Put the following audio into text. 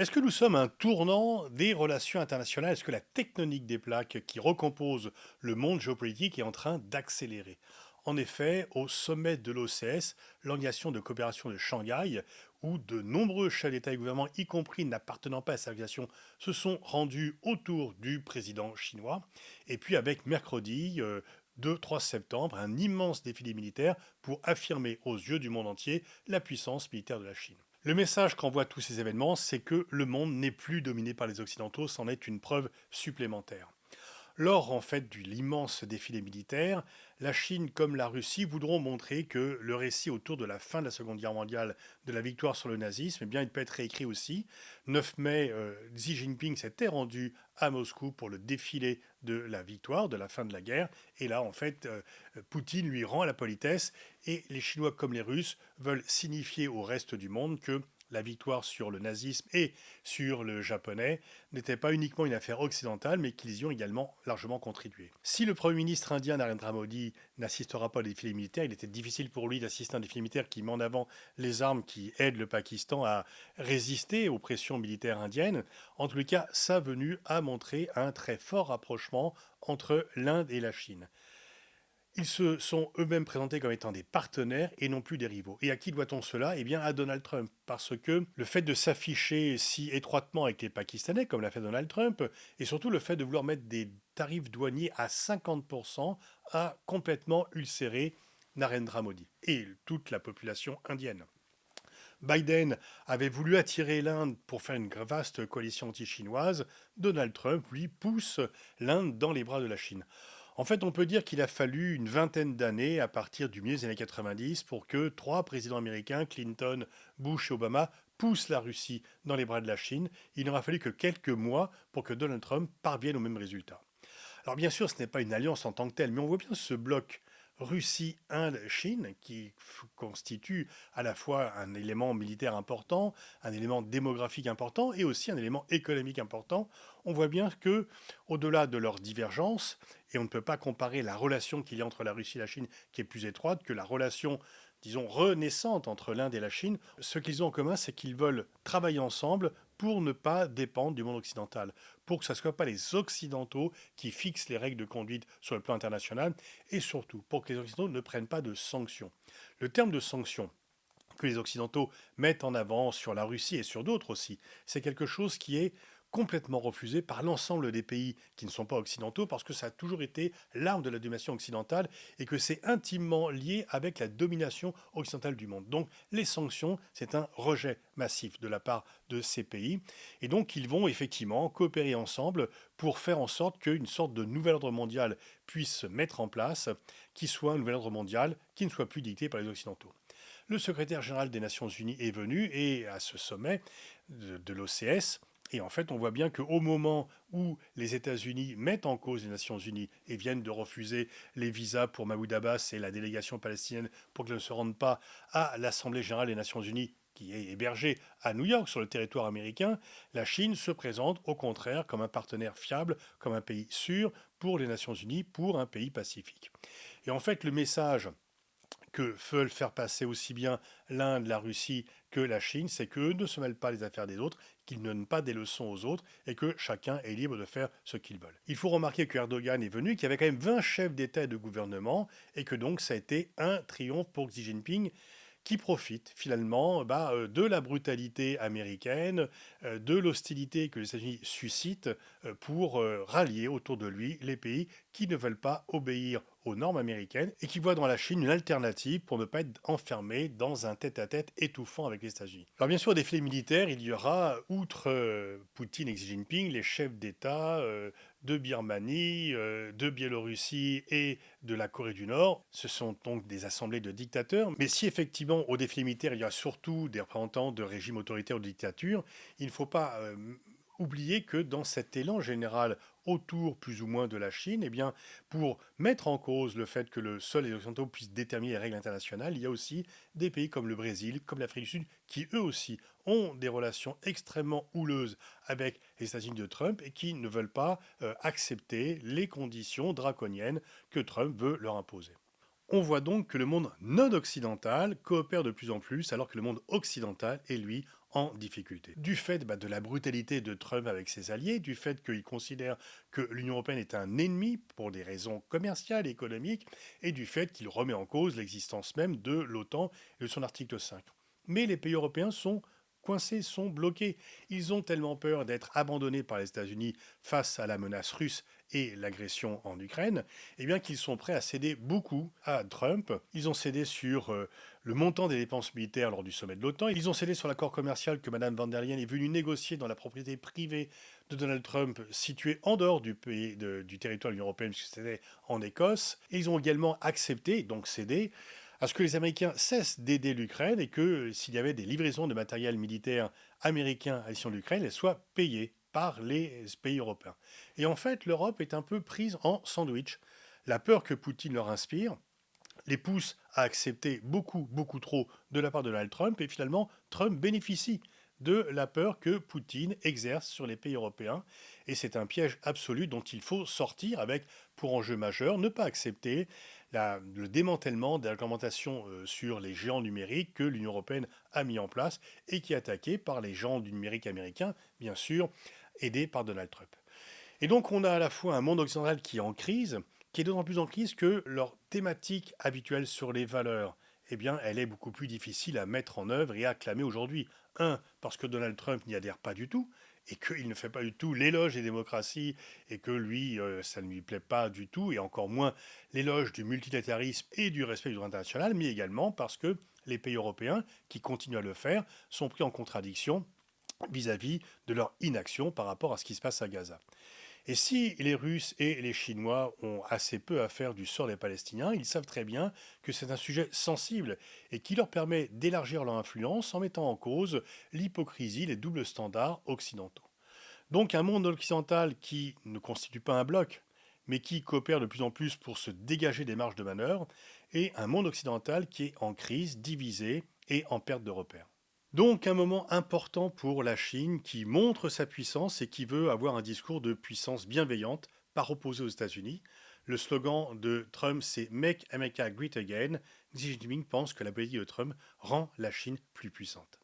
Est-ce que nous sommes à un tournant des relations internationales? Est-ce que la tectonique des plaques qui recompose le monde géopolitique est en train d'accélérer? En effet, au sommet de l'OCS, l'Organisation de coopération de Shanghai, où de nombreux chefs d'État et gouvernement, y compris n'appartenant pas à cette organisation, se sont rendus autour du président chinois. Et puis avec mercredi, 2-3 septembre, un immense défilé militaire pour affirmer aux yeux du monde entier la puissance militaire de la Chine. Le message qu'envoient tous ces événements, c'est que le monde n'est plus dominé par les Occidentaux, c'en est une preuve supplémentaire. Lors en fait de l'immense défilé militaire, la Chine comme la Russie voudront montrer que le récit autour de la fin de la Seconde Guerre mondiale, de la victoire sur le nazisme, eh bien, il peut être réécrit aussi. 9 mai, Xi Jinping s'était rendu à Moscou pour le défilé de la victoire, de la fin de la guerre. Et là, en fait, Poutine lui rend à la politesse et les Chinois comme les Russes veulent signifier au reste du monde que la victoire sur le nazisme et sur le japonais n'était pas uniquement une affaire occidentale, mais qu'ils y ont également largement contribué. Si le Premier ministre indien Narendra Modi n'assistera pas au défilé militaire, il était difficile pour lui d'assister à un défilé militaire qui met en avant les armes qui aident le Pakistan à résister aux pressions militaires indiennes. En tous les cas, sa venue a montré un très fort rapprochement entre l'Inde et la Chine. Ils se sont eux-mêmes présentés comme étant des partenaires et non plus des rivaux. Et à qui doit-on cela? Eh bien à Donald Trump, parce que le fait de s'afficher si étroitement avec les Pakistanais, comme l'a fait Donald Trump, et surtout le fait de vouloir mettre des tarifs douaniers à 50%, a complètement ulcéré Narendra Modi et toute la population indienne. Biden avait voulu attirer l'Inde pour faire une vaste coalition anti-chinoise. Donald Trump, lui, pousse l'Inde dans les bras de la Chine. En fait, on peut dire qu'il a fallu une vingtaine d'années, à partir du milieu des années 90, pour que trois présidents américains, Clinton, Bush et Obama, poussent la Russie dans les bras de la Chine. Il n'aura fallu que quelques mois pour que Donald Trump parvienne au même résultat. Alors bien sûr, ce n'est pas une alliance en tant que telle, mais on voit bien ce bloc Russie, Inde, Chine, qui constitue à la fois un élément militaire important, un élément démographique important et aussi un élément économique important. On voit bien que, au-delà de leurs divergences, et on ne peut pas comparer la relation qu'il y a entre la Russie et la Chine, qui est plus étroite, que la relation, disons, renaissante entre l'Inde et la Chine, ce qu'ils ont en commun, c'est qu'ils veulent travailler ensemble pour ne pas dépendre du monde occidental, pour que ce ne soit pas les Occidentaux qui fixent les règles de conduite sur le plan international, et surtout pour que les Occidentaux ne prennent pas de sanctions. Le terme de sanctions que les Occidentaux mettent en avant sur la Russie et sur d'autres aussi, c'est quelque chose qui est complètement refusé par l'ensemble des pays qui ne sont pas occidentaux parce que ça a toujours été l'arme de la domination occidentale et que c'est intimement lié avec la domination occidentale du monde. Donc les sanctions, c'est un rejet massif de la part de ces pays et donc ils vont effectivement coopérer ensemble pour faire en sorte qu'une sorte de nouvel ordre mondial puisse se mettre en place, qui soit un nouvel ordre mondial qui ne soit plus dicté par les occidentaux. Le secrétaire général des Nations Unies est venu et à ce sommet de l'OCS, et en fait, on voit bien qu'au moment où les États-Unis mettent en cause les Nations Unies et viennent de refuser les visas pour Mahmoud Abbas et la délégation palestinienne pour qu'elle ne se rende pas à l'Assemblée générale des Nations Unies, qui est hébergée à New York, sur le territoire américain, la Chine se présente au contraire comme un partenaire fiable, comme un pays sûr pour les Nations Unies, pour un pays pacifique. Et en fait, le message que veulent faire passer aussi bien l'Inde, la Russie que la Chine, c'est qu'eux ne se mêlent pas les affaires des autres, qu'ils ne donnent pas des leçons aux autres et que chacun est libre de faire ce qu'il veut. Il faut remarquer que Erdogan est venu, qu'il y avait quand même 20 chefs d'État et de gouvernement et que donc ça a été un triomphe pour Xi Jinping qui profite finalement de la brutalité américaine, de l'hostilité que les États-Unis suscitent pour rallier autour de lui les pays qui ne veulent pas obéir aux normes américaines et qui voient dans la Chine une alternative pour ne pas être enfermé dans un tête-à-tête étouffant avec les États-Unis. Alors bien sûr, au défilé militaire, il y aura, outre Poutine et Xi Jinping, les chefs d'État de Birmanie, de Biélorussie et de la Corée du Nord. Ce sont donc des assemblées de dictateurs. Mais si effectivement au défilé militaire il y a surtout des représentants de régimes autoritaires ou de dictatures, il ne faut pas oublier que dans cet élan général autour plus ou moins de la Chine, eh bien, pour mettre en cause le fait que le seul les Occidentaux puissent déterminer les règles internationales, il y a aussi des pays comme le Brésil, comme l'Afrique du Sud, qui eux aussi ont des relations extrêmement houleuses avec les États-Unis de Trump et qui ne veulent pas accepter les conditions draconiennes que Trump veut leur imposer. On voit donc que le monde non occidental coopère de plus en plus alors que le monde occidental est lui en difficulté. Du fait de la brutalité de Trump avec ses alliés, du fait qu'il considère que l'Union européenne est un ennemi pour des raisons commerciales et économiques, et du fait qu'il remet en cause l'existence même de l'OTAN et de son article 5. Mais les pays européens sont coincés, sont bloqués. Ils ont tellement peur d'être abandonnés par les États-Unis face à la menace russe et l'agression en Ukraine, eh bien qu'ils sont prêts à céder beaucoup à Trump. Ils ont cédé sur le montant des dépenses militaires lors du sommet de l'OTAN. Ils ont cédé sur l'accord commercial que Mme van der Leyen est venue négocier dans la propriété privée de Donald Trump, située en dehors du pays, du territoire de l'Union européenne, puisque c'était en Écosse. Et ils ont également accepté, donc cédé, à ce que les Américains cessent d'aider l'Ukraine et que s'il y avait des livraisons de matériel militaire américain à destination de l'Ukraine, elles soient payées par les pays européens. Et en fait, l'Europe est un peu prise en sandwich. La peur que Poutine leur inspire les pousse à accepter beaucoup, beaucoup trop de la part de Donald Trump, et finalement, Trump bénéficie de la peur que Poutine exerce sur les pays européens. Et c'est un piège absolu dont il faut sortir avec, pour enjeu majeur, ne pas accepter le démantèlement de la réglementation sur les géants numériques que l'Union européenne a mis en place et qui est attaqué par les géants du numérique américains, bien sûr, aidés par Donald Trump. Et donc on a à la fois un monde occidental qui est en crise, qui est d'autant plus en crise que leur thématique habituelle sur les valeurs, eh bien, elle est beaucoup plus difficile à mettre en œuvre et à clamer aujourd'hui. Un, parce que Donald Trump n'y adhère pas du tout, et qu'il ne fait pas du tout l'éloge des démocraties, et que lui, ça ne lui plaît pas du tout, et encore moins l'éloge du multilatéralisme et du respect du droit international, mais également parce que les pays européens, qui continuent à le faire, sont pris en contradiction vis-à-vis de leur inaction par rapport à ce qui se passe à Gaza. Et si les Russes et les Chinois ont assez peu à faire du sort des Palestiniens, ils savent très bien que c'est un sujet sensible et qui leur permet d'élargir leur influence en mettant en cause l'hypocrisie, les doubles standards occidentaux. Donc un monde occidental qui ne constitue pas un bloc, mais qui coopère de plus en plus pour se dégager des marges de manœuvre, et un monde occidental qui est en crise, divisé et en perte de repères. Donc un moment important pour la Chine qui montre sa puissance et qui veut avoir un discours de puissance bienveillante par opposé aux États-Unis. Le slogan de Trump, c'est Make America Great Again. Xi Jinping pense que la politique de Trump rend la Chine plus puissante.